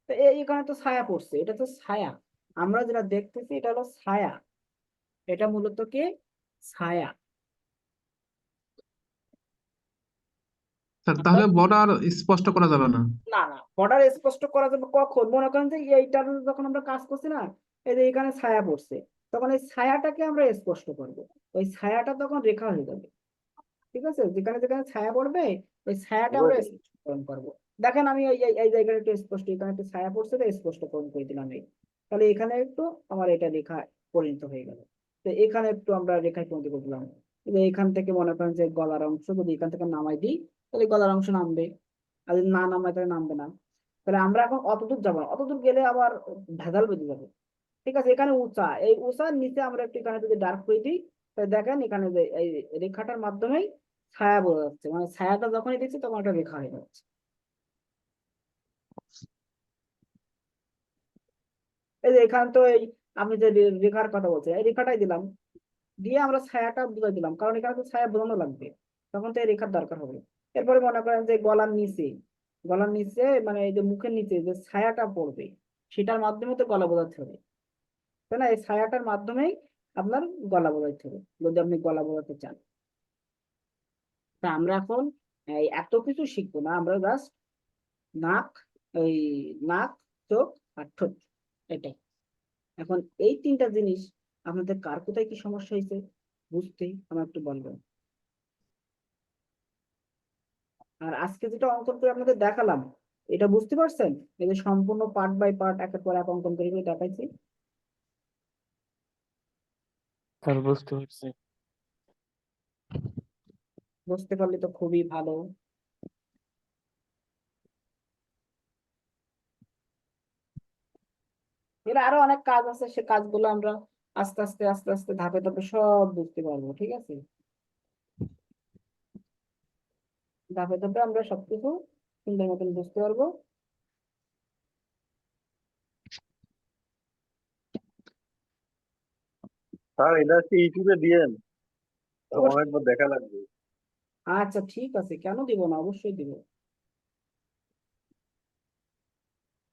তো এখানে তো ছায়া পড়ছে, এটা তো ছায়া। আমরা যেটা দেখতেছি এটা হলো ছায়া, এটা মূলত কি, ছায়া। স্যার আমরা তাহলে বর্ডার স্পষ্ট করা যাবে না? না না, বর্ডার স্পষ্ট করা যাবে কখন, মনে করেন যে এইটার যখন আমরা কাজ করছি না, এই যে এখানে ছায়া পড়ছে, তখন এই ছায়াটাকে আমরা স্পষ্ট করব, ওই ছায়াটা তখন রেখা হয়ে যাবে। ঠিক আছে, যেখানে যেখানে ছায়া পড়বে ওই ছায়াটা আমরা স্পষ্টকরণ করব। দেখেন আমি এই জায়গাটা একটু স্পষ্ট, এখানে একটু ছায়া পড়ছে তো স্পষ্টকরণ করে দিলাম এই, তাহলে এখানে একটু আমার এটা রেখা পরিণত হয়ে গেল। তো এখানে একটু আমরা রেখায় পরিণত করে দিলাম। এখান থেকে মনে করেন যে গলার অংশ যদি এখান থেকে নামাই দিই তাহলে গলার অংশ নামবে, আর যদি না নামাই তাহলে নামবে না। তাহলে আমরা এখন অতদূর যাবো না, অতদূর গেলে আবার ভেজাল বেঁধে যাবে। ঠিক আছে, এখানে উঁচা, এই উঁচার নিচে আমরা একটু এখানে যদি ডার্ক করে দিই, তাহলে দেখেন এখানে যে এই রেখাটার মাধ্যমেই ছায়া বোঝা যাচ্ছে, মানে ছায়াটা যখনই দিচ্ছি তখন একটা রেখা হয়ে যাচ্ছে। এই যে এখানে তো এই আমি যে রেখার কথা বলছি এই রেখাটাই দিলাম, দিয়ে আমরা ছায়াটা বুঝাই দিলাম, কারণ এখানে তো ছায়া বোঝানো লাগবে, তখন তো এই রেখার দরকার হবে। এরপরে মনে করেন যে গলার নিচে, গলার নিচে মানে এই যে মুখের নিচে যে ছায়াটা পড়বে সেটার মাধ্যমে তো গলা বোঝাতে হবে, তাই না, এই ছায়াটার মাধ্যমেই আপনার গলা বোঝাতে হবে যদি আপনি গলা বোঝাতে চান। তা আমরা এখন এই এত কিছু শিখবো না, আমরা জাস্ট নাক, এই নাক, চোখ আর ঠোঁট, এটাই। এখন এই তিনটা জিনিস আপনাদের কার কোথায় কি সমস্যা হয়েছে বুঝতে আমার একটু বলবেন। আর আজকে যেটা অঙ্কন করে আপনাদের দেখালাম এটা বুঝতে পারছেন, এই যে সম্পূর্ণ পার্ট বাই পার্ট একের পর এক অঙ্কন করে করে দেখাইছি। স্যার বুঝতে পারছি। বুঝতে পারলে তো খুবই ভালো। এর আরো অনেক কাজ আছে, সে কাজগুলো আমরা আস্তে আস্তে আস্তে আস্তে ধাপে ধাপে সব বুঝতে পারবো, ঠিক আছে? ধাপে ধাপে আমরা সবকিছু সুন্দর মতন বুঝতে পারবো। স্যার এটা কি ইউটিউবে দিয়েন? অবশ্য- অনেকবার দেখা লাগবে। আচ্ছা ঠিক আছে, কেন দিব না, অবশ্যই দিব।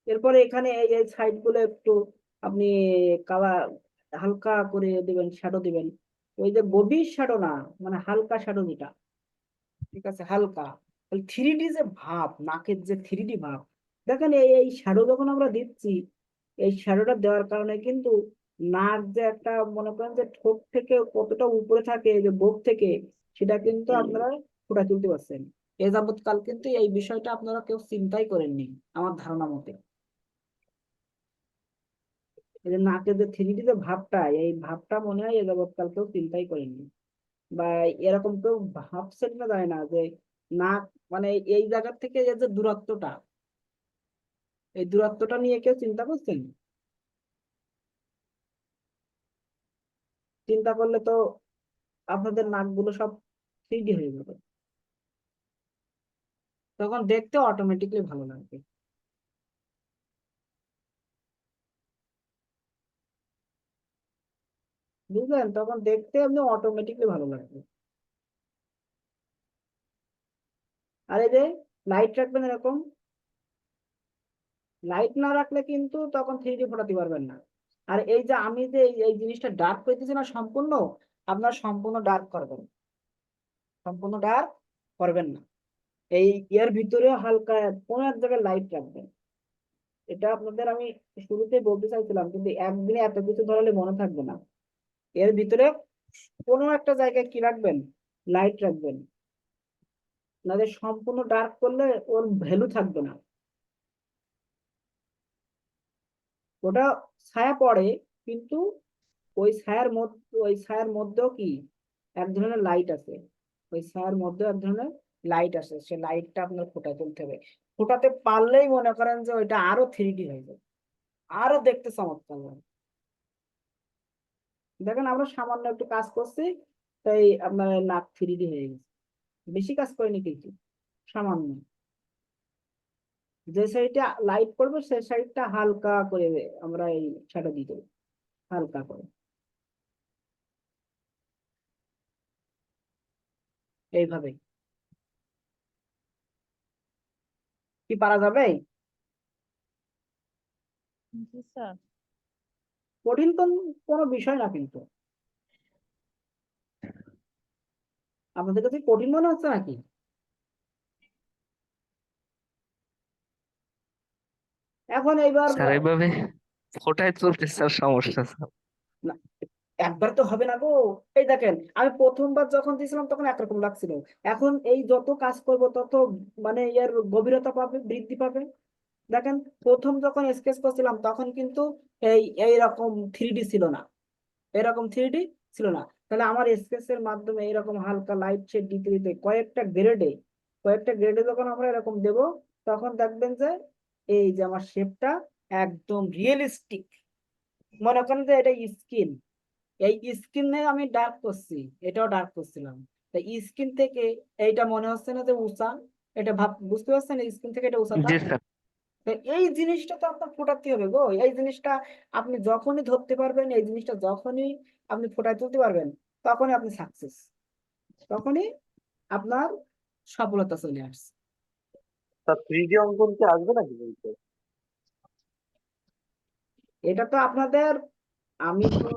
এরপরে এখানে এই এই সাইড গুলো একটু আপনি কালার হালকা করে দিবেন, শ্যাডো দিবেন। ওই যে গভীর শ্যাডো না, মানে হালকা শ্যাডো যেটা, ঠিক আছে, হালকা। থ্রি ডি যে ভাব, নাকের যে থ্রি ডি ভাব, দেখেন এই এই শ্যাডো যখন আমরা দিচ্ছি, এই শ্যাডোটা দেওয়ার কারণে কিন্তু নাক যে একটা, মনে করেন যে ঠোঁট থেকে কতটা উপরে থাকে, এই যে বোক থেকে, সেটা কিন্তু আপনারা ফুটা তুলতে পারছেন। এ যাবৎকাল কিন্তু এই বিষয়টা আপনারা কেউ চিন্তাই করেননি আমার ধারণা মতে। এই যে নাকের যে থ্রি ডি যে ভাবটা, এই ভাবটা মনে হয় এ যাবৎকাল কেউ চিন্তাই করেননি, বা এরকম কেউ ভাবছেন না, যায় না যে নাক, মানে এই জায়গা থেকে এই যে দূরত্বটা, এই দূরত্বটা নিয়ে কেউ চিন্তা করছেন? চিন্তা করলে তো আপনাদের নাকগুলো সব থ্রি ডি হয়ে যাবে, তখন দেখতে অটোমেটিকলি ভালো লাগবে। বুঝলেন? তখন দেখতে এমনি অটোমেটিকলি ভালো লাগবে। আর এই যে লাইট রাখবেন এরকম, লাইট না রাখলে কিন্তু তখন থ্রি ডি ফোটাতে পারবেন না। আর এই যে আমি যে এই জিনিসটা ডার্ক করতেছি না সম্পূর্ণ, আপনার সম্পূর্ণ ডার্ক করবেন, সম্পূর্ণ ডার্ক করবেন না। এই এর ভিতরে হালকা কোনো এক জায়গায় লাইট রাখবেন। এটা আপনাদের আমি শুরুতেই বলতে চাইছিলাম, কিন্তু একদিনে এত কিছু ধরালে মনে থাকবে না। এর ভিতরে কোনো একটা জায়গায় কি রাখবেন, লাইট রাখবেন, নাহলে সম্পূর্ণ ডার্ক করলে ওর ভ্যালু থাকবে না। ওটা ছায়া পড়ে, কিন্তু ওই ছায়ার মধ্যেও কি এক ধরনের লাইট আছে, ওই ছায়ার মধ্যে এক ধরনের লাইট আছে, সে লাইটটা আপনার ফুটায় তুলতে হবে। ফুটাতে পারলেই মনে করেন যে ওইটা আরো থ্রি ডি হয়ে যাবে, আরো দেখতে চমৎকার লাগে। দেখেন আমরা সামান্য একটু কাজ করছি, তাই আপনার নাক থ্রি ডি হয়ে গেছে। বেশি কাজ করিনি কিন্তু, সামান্য। যে সাইডটা লাইট পড়বে সেই সাইডটা হালকা করে আমরা এই শ্যাডো দিয়ে দেবো, হালকা করে, এইভাবে। কি পারা যাবে? জি স্যার। কঠিন কোনো বিষয় না কিন্তু। আপনাদের কাছে কঠিন মনে হচ্ছে নাকি? এখন এইবার স্যার এইভাবে ফোটায় তুলতে স্যার সমস্যা স্যার। না, একবার তো হবে না গো। এই দেখেন, আমি প্রথমবার যখন দিয়েছিলাম তখন একরকম লাগছিল, এখন এই যত কাজ করব তত মানে এর গভীরতা পাবে, বৃদ্ধি পাবে। দেখেন, প্রথম যখন স্কেচ করছিলাম তখন কিন্তু এইরকম থ্রি ডি ছিল না, এরকম থ্রি ডি ছিল না। তাহলে আমার স্কেচের মাধ্যমে এরকম হালকা লাইট শেড দিতে দিতে কয়েকটা গ্রেডে যখন আমরা এরকম দেব, তখন দেখবেন যে এই যে আমার শেপটা একদম রিয়েলিস্টিক। মনে করেন যে এটা স্কিন, এই স্কিনে আমি ডার্ক করছি, এটাও ডার্ক করছিলাম, তাই স্কিন থেকে এইটা মনে হচ্ছে না যে উঁচা, এটা বুঝতে পারছেন স্কিন থেকে এটা উঁচাটা। জি স্যার। তো এই জিনিসটা তো আপনার ফোটাতে হবে গো, এই জিনিসটা আপনি যখনই ধরতে পারবেন, এই জিনিসটা যখনই আপনি ফোটায় তুলতে পারবেন, তখনই আপনি সাকসেস, তখনই আপনার সফলতা চলে আসছে। স্যার 3D অঙ্কন কি আসবে নাকি বলতে? এটা তো আপনাদের, আমি তো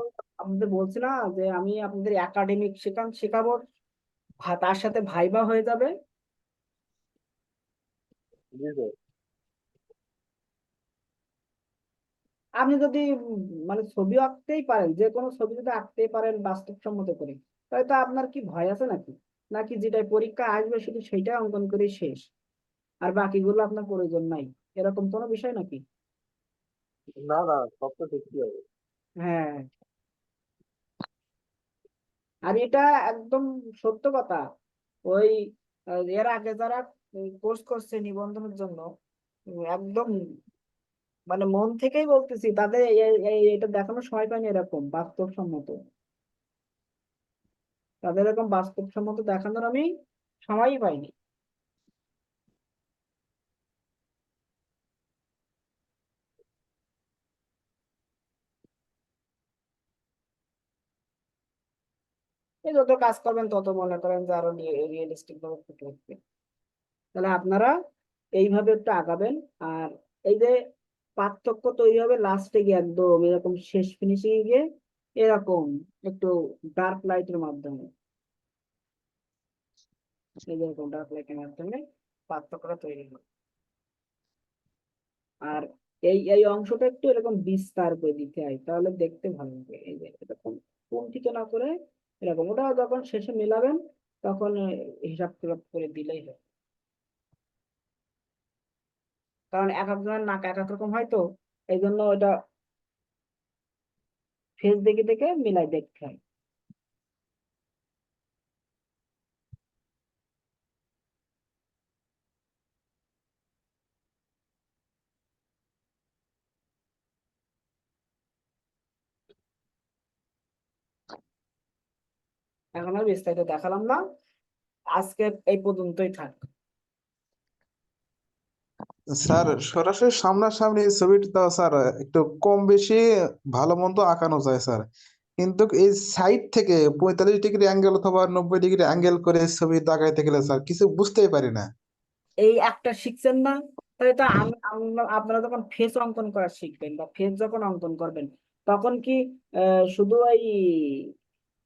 আপনাদের বলছি না যে আমি আপনাদের একাডেমিক শেখাবো, তার সাথে ভাইবা হয়ে যাবে। জি স্যার। আপনি যদি মানে ছবি আঁকতেই পারেন, যে কোনো ছবি যদি আঁকতেই পারেন বাস্তবসম্মত করে, তাহলে তো আপনার কি ভয় আছে নাকি? নাকি যেটাই পরীক্ষা আসবে শুধু সেইটাই অঙ্কন করে শেষ, আর বাকিগুলো আপনার প্রয়োজন নাই, এরকম কোনো বিষয় নাকি? না না, সব তো ঠিকই হবে। হ্যাঁ, আর এটা একদম সত্য কথা। ওই এর আগে যারা কোর্স করছে নিবন্ধনের জন্য, একদম মানে মন থেকেই বলতেছি, তাদের এটা দেখানোর সময় পায়নি এরকম বাস্তবসম্মত। তাদের এরকম বাস্তবসম্মত দেখানোর আমি সময়ই পাইনি। এই যত কাজ করবেন তত মনে করেন যে আরো রিয়েলিস্টিক ভাবে ফুটে উঠবে। তাহলে আপনারা এইভাবে একটু আগাবেন। আর এই যে পার্থক্য তৈরি হবে লাস্টে গিয়ে, একদম এরকম শেষ ফিনিশিং এ গিয়ে এরকম একটু ডার্ক লাইটের মাধ্যমে, এই যে এরকম ডার্ক লাইটের মাধ্যমে পার্থক্যটা তৈরি হবে। আর এই অংশটা একটু এরকম বিস্তার করে দিতে হয়, তাহলে দেখতে ভালো লাগে। এই যে এরকম কুণ্ঠিত না করে এরকম, ওটা যখন শেষে মেলাবেন তখন হিসাব টিসাব করে দিলেই হয়। কারণ এক একজনের নাক এক এক রকম হয় তো, এই জন্য ওটা ফেস দেখে দেখে মিলাই দেখতে হয়। এখন আর বিস্তারিত দেখালাম না, আজকে এই পর্যন্তই থাক। স্যার সরাসরি সামনাসামনি ছবিটা তো স্যার একটু কম বেশি ভালো মন্দ আঁকানো যায় স্যার, কিন্তু এই সাইড থেকে 45 ডিগ্রি অ্যাঙ্গেল অথবা 90 ডিগ্রি অ্যাঙ্গেল করে ছবি তাকাইতে গেলে স্যার কিছু বুঝতেই পারি না। এই একটা শিখছেন না, তাহলে তো আপনারা যখন ফেস অঙ্কন করা শিখবেন বা ফেস যখন অঙ্কন করবেন, তখন কি শুধু এই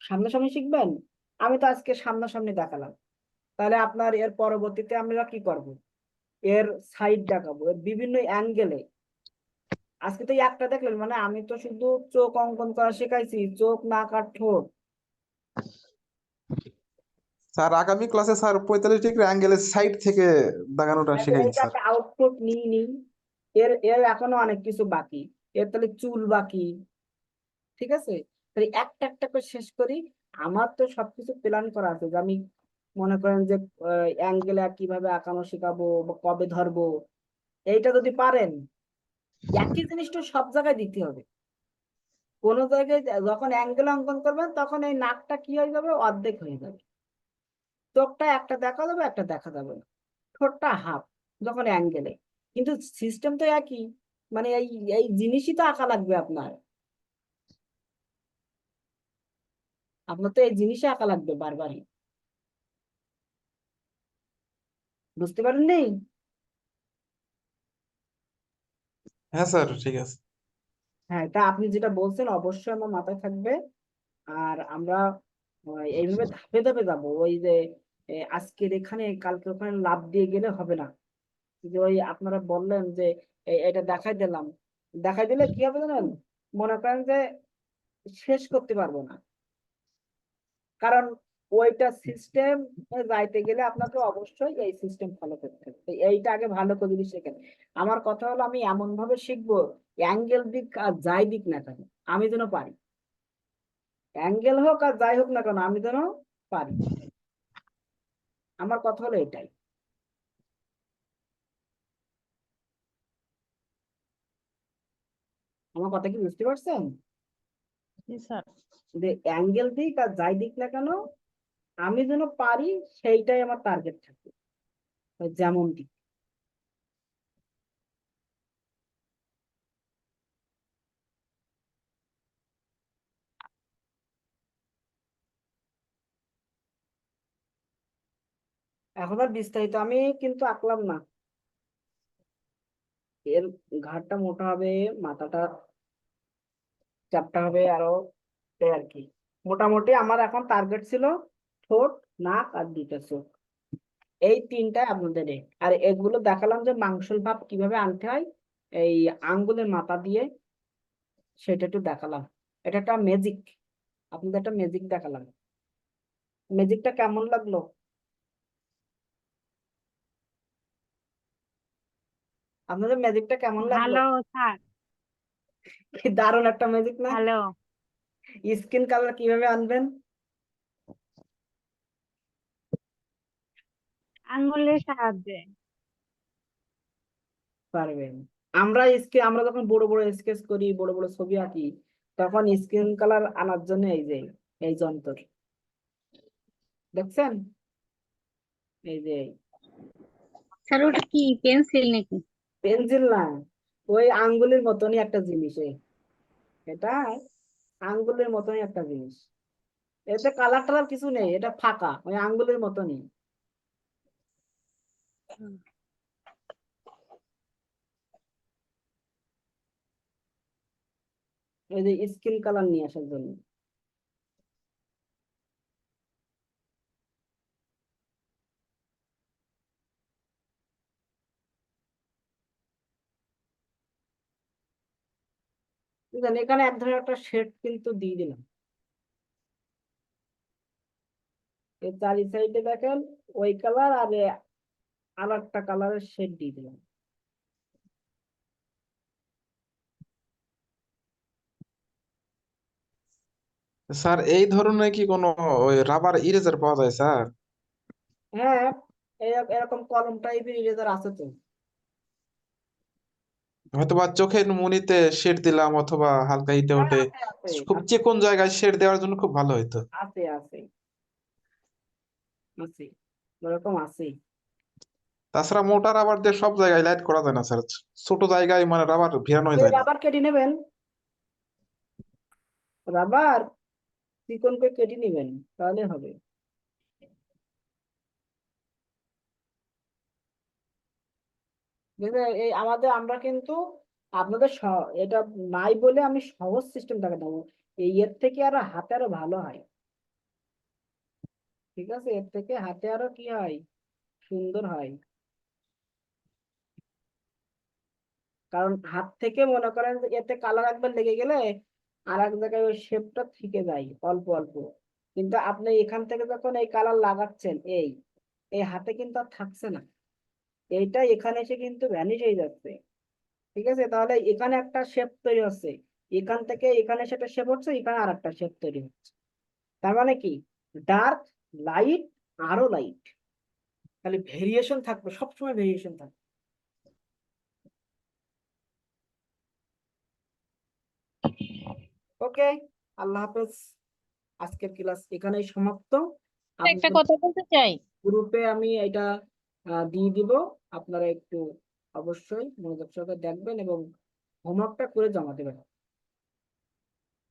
সামনাসামনি শিখবেন? আমি তো আজকে সামনাসামনি দেখালাম, তাহলে আপনার এর পরবর্তীতে আমরা কি করব, এর সাইড দেখাবো, এর বিভিন্ন অ্যাঙ্গেলে। আজকে তো এই একটা দেখলেন, মানে আমি তো শুধু চোখ অঙ্কন করা শেখাইছি, চোখ, নাক আর ঠোঁট। স্যার আগামী ক্লাসে স্যার 45 ডিগ্রি অ্যাঙ্গেলের সাইড থেকে দেখানোটা শেখাইন এইটা স্যার। একটা আউটপুট নিই নি, এর এর এখনো অনেক কিছু বাকি। এর তাহলে চুল বাকি, ঠিক আছে? তাহলে একটা একটা করে শেষ করি। আমার তো সবকিছু প্ল্যান করা আছে, যে আমি মনে করেন যে অ্যাঙ্গেলে কিভাবে আঁকানো শেখাবো বা কবে ধরবো। এইটা যদি পারেন, একই জিনিসটা সব জায়গায় দিতে হবে। কোন জায়গায় যখন অ্যাঙ্গেল অঙ্কন করবেন তখন এই নাকটা কি হয়ে যাবে, অর্ধেক হয়ে যাবে। চোখটা একটা দেখা যাবে, একটা দেখা যাবে না। ঠোঁটটা হাফ যখন অ্যাঙ্গেলে। কিন্তু সিস্টেম তো একই, মানে এই এই জিনিসই তো আঁকা লাগবে আপনার। আপনার তো এই জিনিসই আঁকা লাগবে বারবারই। বুঝতে পারেননি? হ্যাঁ স্যার ঠিক আছে। হ্যাঁ, তা আপনি যেটা বলছেন অবশ্যই আমার মাথায় থাকবে। আর আমরা এইভাবে ধাপে ধাপে যাবো। ওই যে আজকের এখানে কালকে ওখানে লাভ দিয়ে গেলে হবে না। যে ওই আপনারা বললেন যে এটা দেখাই দিলাম, দেখাই দিলে কি হবে জানেন, মনে করেন যে শেষ করতে পারবো না। কারণ ওইটা সিস্টেম যাইতে গেলে আপনাকে অবশ্যই এই সিস্টেম ফলো করতে হবে। তো এইটা আগে ভালো করে যদি শেখেন। আমার কথা হলো, আমি এমন ভাবে শিখবো, অ্যাঙ্গেল দিক আর যাই দিক না কেন আমি যেন পারি। অ্যাঙ্গেল হোক আর যাই হোক না কেন আমি যেন পারি। আমার কথা হলো এটাই। আমার কথা কি বুঝতে পারছেন? জি স্যার। যে অ্যাঙ্গেল দিক আর যাই দিক না কেন আমি যেন পারি, সেইটাই আমার টার্গেট থাকে, যেমন দিক। এখন আর বিস্তারিত আমি কিন্তু আঁকলাম না। এর ঘাড়টা মোটা হবে, মাথাটা চাপটা হবে আরো, এই আর কি। মোটামুটি আমার এখন টার্গেট ছিল ঠোঁট, নাক আর দুইটা চোখ, এই তিনটাই আপনাদের আর এগুলো দেখালাম যে মাংসল ভাব কিভাবে আনতে হয় এই আঙ্গুলের মাথা দিয়ে, সেটা একটু দেখালাম। এটা একটা ম্যাজিক, আপনাদের একটা ম্যাজিক দেখালাম। ম্যাজিকটা কেমন লাগলো? আপনাদের ম্যাজিকটা কেমন লাগলো? ভালো স্যার। কি দারুণ একটা ম্যাজিক না? হ্যালো। স্কিন কালার কিভাবে আনবেন? আঙ্গুলের সাহায্যে। পারবেন। আমরা যখন বড় বড় স্কেচ করি, বড় বড় ছবি আঁকি, তখন স্কিন কালার আনার জন্য এই যন্ত্র দেখছেন, এই যে স্যার ওটা কি পেন্সিল নাকি? পেন্সিল না, ওই আঙ্গুলের মতনই একটা জিনিস এটা আঙ্গুলের মতনই একটা জিনিস। এতে কালার টালার কিছু নেই, এটা ফাঁকা, ওই আঙ্গুলের মতনই। এই যে স্কিন কালার নিয়ে আসার জন্য। বুঝলেন, এখানে এক ধরনের একটা শেড কিন্তু দিয়ে দিলাম। এই চারি সাইডে দেখেন ওই কালার আর একটা কালারের শেড দিয়ে দিলাম। স্যার এই ধরনের কি কোনো ওই রাবার ইরেজার পাওয়া যায় স্যার? হ্যাঁ, এরকম কলম টাইপের ইরেজার আছে তো। হয়তোবা চোখের মুনিতে শেড দিলাম অথবা হালকা ইটে হ্যাঁ, ওঠে আছে আছে খুব আছে চিকন জায়গায় শেড দেওয়ার জন্য খুব ভালো হইতো। আছে আছে আছে, ওরকম আছে। তাছাড়া মোটা রাবার দিয়ে সব জায়গায় লাইট করা যায় না স্যার, ছোট জায়গায় মানে রাবার ভিড়ানো এই যায় না। রাবার কেটে নেবেন, রাবার চিকন করে কেটে নেবেন, তাহলে হবে। বুঝলে, আমরা কিন্তু আপনাদের এটা নাই বলে আমি সহজ সিস্টেমটাকে দেবো। এর থেকে আরো হাতে আরো ভালো হয়। ঠিক আছে, এর থেকে হাতে আরো কি হয়, সুন্দর হয়। কারণ হাত থেকে মনে করেন যে এতে কালার একবার লেগে গেলে আর এক জায়গায় ওই শেপটা থেকে যায় অল্প অল্প। কিন্তু আপনি এখান থেকে যখন এই কালার লাগাচ্ছেন, এই হাতে কিন্তু আর থাকছে না, এইটা এখানে এসে কিন্তু ভ্যানিশ হয়ে যাচ্ছে। ঠিক আছে, তাহলে এখানে একটা শেপ তৈরি হচ্ছে, এখান থেকে এখানে সেটা শেপ হচ্ছে, এখানে আর একটা শেপ তৈরি হচ্ছে। তার মানে কি, ডার্ক, লাইট, আরো লাইট, তাহলে ভেরিয়েশন থাকবে, সবসময় ভেরিয়েশন থাকবে। ওকে, আল্লাহ হাফেজ। আজকের ক্লাস এখানেই সমাপ্ত। একটা আপনাদের কথা বলতে চাই। গ্রুপে আমি এটা দিয়ে দিব, আপনারা একটু অবশ্যই মনোযোগ সহকারে দেখবেন এবং হোমওয়ার্কটা করে জমা দেবেন।